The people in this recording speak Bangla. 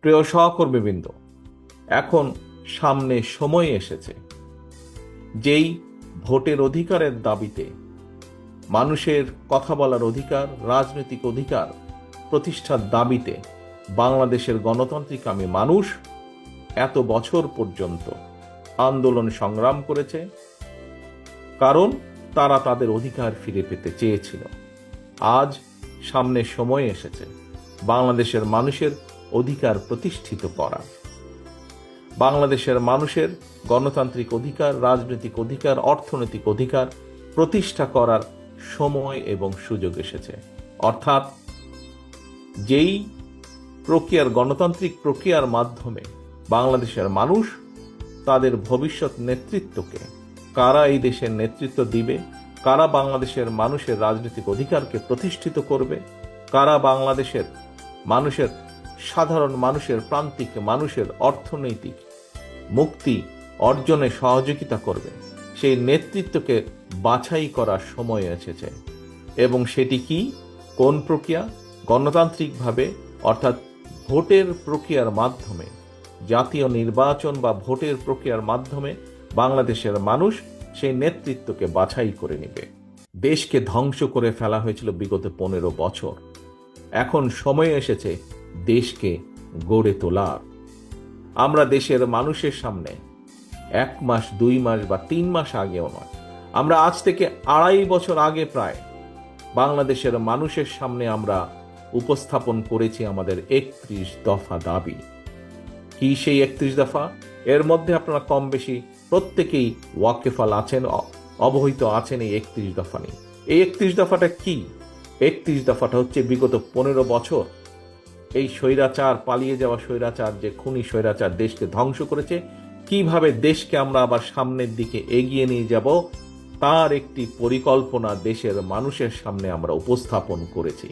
প্রিয় সহকর্মীবৃন্দ, এখন সামনে সময় এসেছে যেই ভোটের অধিকারের দাবিতে, মানুষের কথা বলার অধিকার, রাজনৈতিক অধিকার প্রতিষ্ঠার দাবিতে বাংলাদেশের গণতান্ত্রিকামী মানুষ এত বছর পর্যন্ত আন্দোলন সংগ্রাম করেছে, কারণ তারা তাদের অধিকার ফিরে পেতে চেয়েছিল। আজ সামনে সময় এসেছে বাংলাদেশের মানুষের অধিকার প্রতিষ্ঠিত করা। বাংলাদেশের মানুষের গণতান্ত্রিক অধিকার, রাজনৈতিক অধিকার, অর্থনৈতিক অধিকার প্রতিষ্ঠা করার সময় এবং সুযোগ এসেছে। অর্থাৎ যেই প্রক্রিয়ার, গণতান্ত্রিক প্রক্রিয়ার মাধ্যমে বাংলাদেশের মানুষ তাদের ভবিষ্যৎ নেতৃত্বকে, কারা এই দেশের নেতৃত্ব দিবে, কারা বাংলাদেশের মানুষের রাজনৈতিক অধিকারকে প্রতিষ্ঠিত করবে, কারা বাংলাদেশের মানুষের, সাধারণ মানুষের, প্রান্তিক মানুষের অর্থনৈতিক মুক্তি অর্জনে সহযোগিতা করবে, সেই নেতৃত্বকে বাছাই করার সময় এসেছে। এবং সেটি কি, কোন প্রক্রিয়া? গণতান্ত্রিকভাবে, অর্থাৎ ভোটের প্রক্রিয়ার মাধ্যমে, জাতীয় নির্বাচন বা ভোটের প্রক্রিয়ার মাধ্যমে বাংলাদেশের মানুষ সেই নেতৃত্বকে বাছাই করে নেবে। দেশকে ধ্বংস করে ফেলা হয়েছিল বিগত 15 বছর। এখন সময় এসেছে দেশকে গড়ে তোলার। আমরা দেশের মানুষের সামনে 1 মাস, 2 মাস বা 3 মাস আগেও নয়, আমরা আজ থেকে 2.5 বছর আগে প্রায় বাংলাদেশের মানুষের সামনে আমরা উপস্থাপন করেছি আমাদের 31 দফা দাবি। কি সেই 31 দফা? এর মধ্যে আপনারা কম বেশি প্রত্যেকেই ওয়াকেফাল আছেন, অবহিত আছেন এই 31 দফা নিয়ে। এই 31 দফাটা কি? 31 দফাটা হচ্ছে বিগত 15 বছর এই স্বৈরাচার, পালিয়ে যাওয়া স্বৈরাচার, যে খুনি স্বৈরাচার দেশকে ধ্বংস করেছে, কিভাবে দেশকে আমরা আবার সামনের দিকে এগিয়ে নিয়ে যাব তার একটি পরিকল্পনা দেশের মানুষের সামনে আমরা উপস্থাপন করেছি।